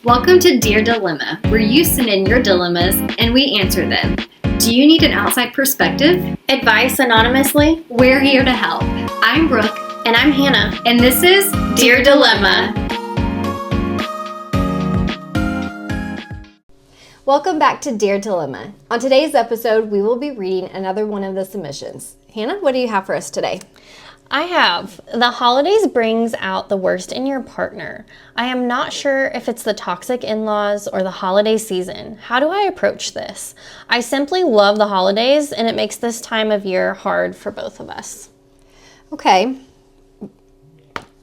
Welcome to Dear Dilemma, where you send in your dilemmas and we answer them. Do you need an outside perspective? Advice anonymously? We're here to help. I'm Brooke. And I'm Hannah. And this is Dear Dilemma. Welcome back to Dear Dilemma. On today's episode, we will be reading another one of the submissions. Hannah, what do you have for us today? I have, the holidays brings out the worst in your partner. I am not sure if it's the toxic in-laws or the holiday season. How do I approach this? I simply love the holidays and it makes this time of year hard for both of us. Okay.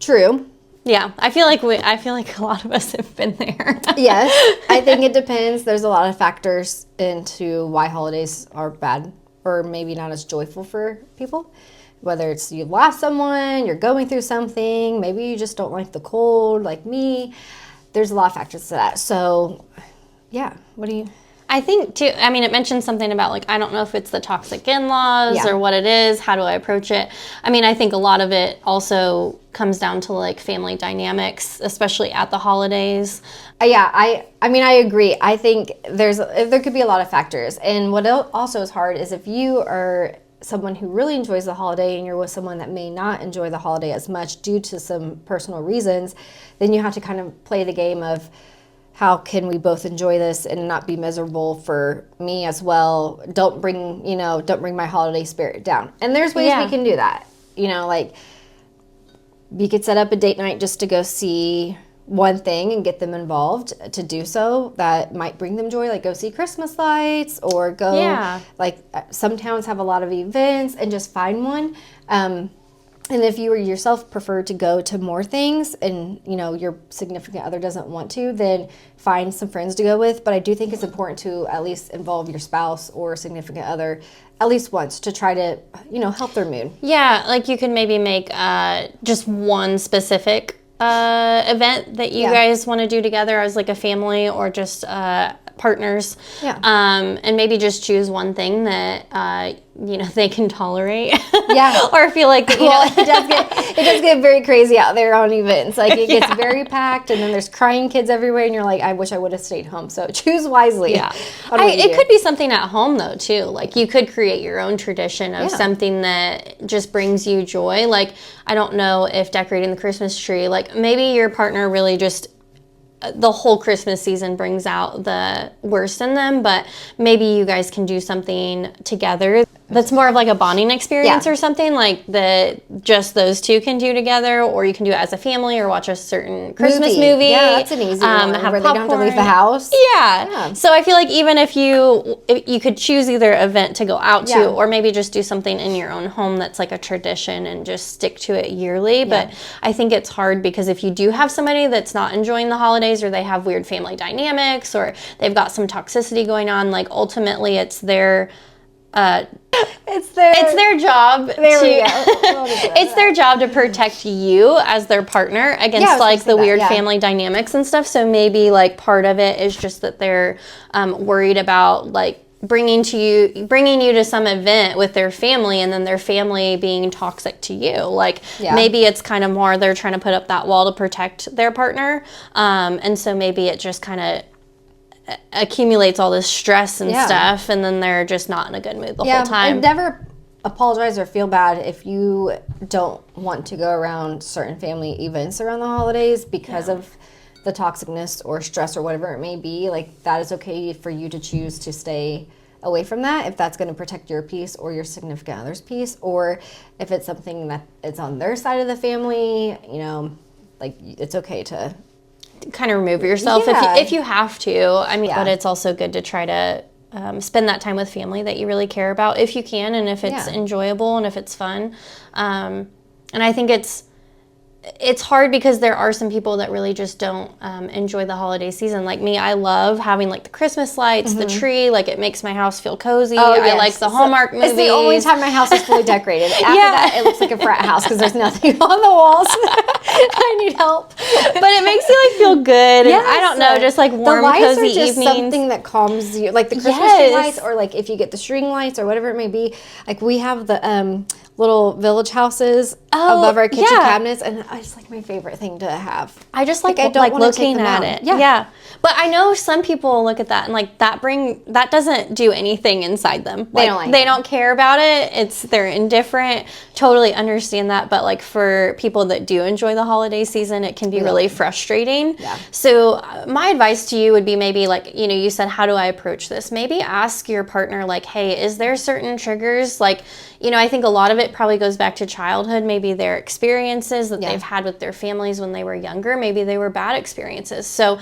True. Yeah, I feel like a lot of us have been there. Yes, I think it depends. There's a lot of factors into why holidays are bad or maybe not as joyful for people. Whether it's you've lost someone, you're going through something, maybe you just don't like the cold like me. There's a lot of factors to that. So, yeah, what do you... I think, too, I mean, it mentioned something about, like, I don't know if it's the toxic in-laws or what it is. How do I approach it? I mean, I think a lot of it also comes down to, like, family dynamics, especially at the holidays. Yeah, I mean, I agree. I think there could be a lot of factors. And what also is hard is if you are someone who really enjoys the holiday and you're with someone that may not enjoy the holiday as much due to some personal reasons, then you have to kind of play the game of how can we both enjoy this and not be miserable for me as well. Don't bring my holiday spirit down. And there's ways we can do that. Like we could set up a date night just to go see one thing and get them involved to do so that might bring them joy, like go see Christmas lights or go like some towns have a lot of events and just find one. And if you yourself prefer to go to more things and your significant other doesn't want to, then find some friends to go with. But I do think it's important to at least involve your spouse or significant other at least once to try to help their mood. Yeah, like you could maybe make just one specific event that you guys want to do together as like a family or just partners. Yeah. And maybe just choose one thing that they can tolerate. Yeah. Or feel like it does get very crazy out there on events. Like it gets very packed and then there's crying kids everywhere and you're like, I wish I would have stayed home. So choose wisely. Yeah. It could be something at home though too. Like you could create your own tradition of something that just brings you joy. Like I don't know if decorating the Christmas tree, like maybe your partner really just the whole Christmas season brings out the worst in them, but maybe you guys can do something together that's more of like a bonding experience or something like that just those two can do together, or you can do it as a family or watch a certain Christmas movie. Yeah, that's an easy one have where popcorn. They don't have to leave the house. Yeah. So I feel like even if you could choose either event to go out to or maybe just do something in your own home that's like a tradition and just stick to it yearly. But I think it's hard because if you do have somebody that's not enjoying the holidays or they have weird family dynamics or they've got some toxicity going on, like ultimately it's their it's their job it's their job to protect you as their partner against like the weird family dynamics and stuff. So maybe like part of it is just that they're worried about like bringing you to some event with their family and then their family being toxic to you. Like maybe it's kind of more they're trying to put up that wall to protect their partner. And so maybe it just kind of accumulates all this stress and stuff, and then they're just not in a good mood the whole time. And never apologize or feel bad if you don't want to go around certain family events around the holidays because of the toxicness or stress or whatever it may be. Like that is okay for you to choose to stay away from that if that's going to protect your peace or your significant other's peace, or if it's something that it's on their side of the family, like it's okay to kind of remove yourself if you have to. I mean, but it's also good to try to spend that time with family that you really care about if you can, and if it's enjoyable and if it's fun. And I think it's hard because there are some people that really just don't enjoy the holiday season. Like me, I love having like the Christmas lights, the tree, like it makes my house feel cozy. I like the Hallmark movies. It's the only time my house is fully decorated. After that, it looks like a frat house because there's nothing on the walls. I need help. But it makes you like feel good. And I don't know, just like warm, cozy evenings. The lights are just something that calms you. Like the Christmas tree lights, or like if you get the string lights or whatever it may be. Like we have the little village houses. above our kitchen cabinets, and it's like my favorite thing to have. I just like looking at it. Yeah. But I know some people look at that and like that doesn't do anything inside them. Like, they don't care about it. They're indifferent. Totally understand that. But like for people that do enjoy the holiday season, it can be really frustrating. Yeah. So my advice to you would be maybe like, you said, how do I approach this? Maybe ask your partner like, hey, is there certain triggers? Like, I think a lot of it probably goes back to childhood, maybe their experiences that they've had with their families when they were younger. Maybe they were bad experiences. So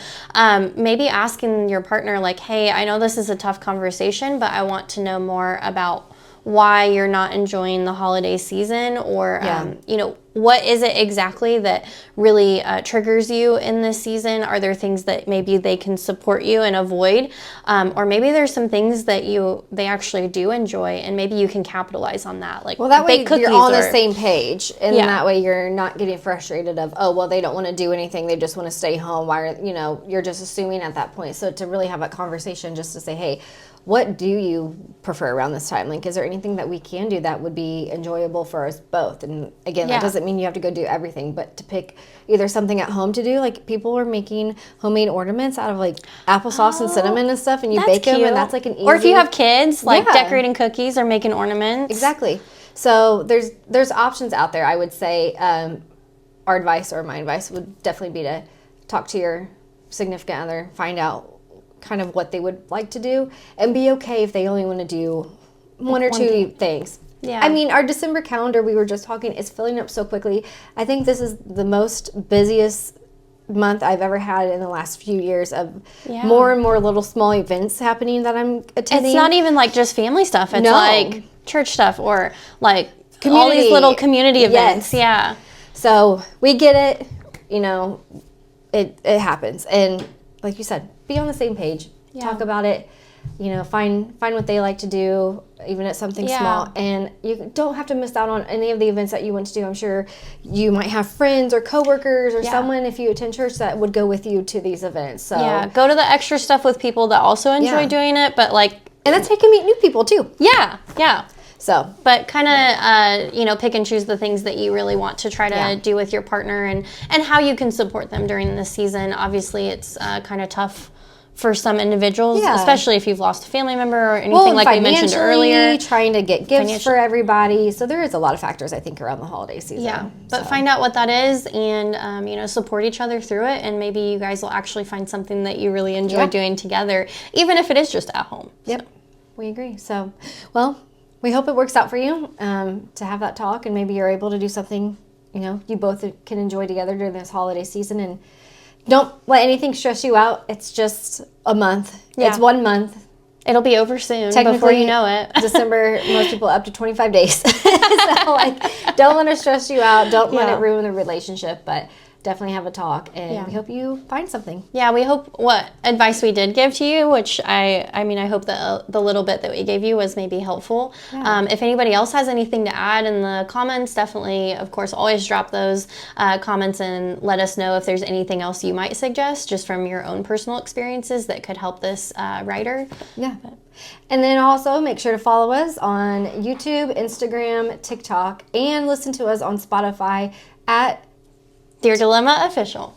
maybe asking your partner like, hey, I know this is a tough conversation, but I want to know more about why you're not enjoying the holiday season, or what is it exactly that really triggers you in this season? Are there things that maybe they can support you and avoid, or maybe there's some things that they actually do enjoy, and maybe you can capitalize on that. Like, that way you're on the same page, and that way you're not getting frustrated of, oh, well, they don't want to do anything, they just want to stay home. Why are you're just assuming at that point. So to really have a conversation, just to say, hey, what do you prefer around this time? Like, is there anything that we can do that would be enjoyable for us both? And again, that doesn't mean you have to go do everything, but to pick either something at home to do. Like, people are making homemade ornaments out of like applesauce and cinnamon and stuff, and you bake them, and that's like an easy. Or if you have kids, like decorating cookies or making ornaments. Exactly. So there's options out there. I would say our advice, or my advice, would definitely be to talk to your significant other, find out kind of what they would like to do, and be okay if they only want to do one or two things. Yeah. I mean, our December calendar, we were just talking, is filling up so quickly. I think this is the most busiest month I've ever had in the last few years of more and more little small events happening that I'm attending. It's not even like just family stuff. It's like church stuff, or like all these little community events. Yeah. So we get it. It happens. And like you said, be on the same page. Talk about it. Find what they like to do, even at something small. And you don't have to miss out on any of the events that you want to do. I'm sure you might have friends or coworkers or someone, if you attend church, that would go with you to these events. So go to the extra stuff with people that also enjoy doing it, but like, and that's how you can meet new people too. Yeah. So, but kind of, pick and choose the things that you really want to try to do with your partner, and how you can support them during this season. Obviously, it's kind of tough for some individuals, especially if you've lost a family member or anything like we mentioned earlier. Trying to get gifts for everybody. So there is a lot of factors, I think, around the holiday season. Yeah, but find out what that is, and support each other through it, and maybe you guys will actually find something that you really enjoy doing together, even if it is just at home. Yep, so. We agree. So, well, we hope it works out for you to have that talk, and maybe you're able to do something, you both can enjoy together during this holiday season. And don't let anything stress you out. It's just a month. Yeah. It's 1 month. It'll be over soon before you know it. December, most people up to 25 days. So, don't let it stress you out. Don't let it ruin the relationship. But definitely have a talk, and we hope you find something. Yeah, we hope what advice we did give to you, which I hope that the little bit that we gave you was maybe helpful. Yeah. If anybody else has anything to add in the comments, definitely, of course, always drop those comments and let us know if there's anything else you might suggest just from your own personal experiences that could help this writer. Yeah. And then also make sure to follow us on YouTube, Instagram, TikTok, and listen to us on Spotify at Dear Dilemma Official.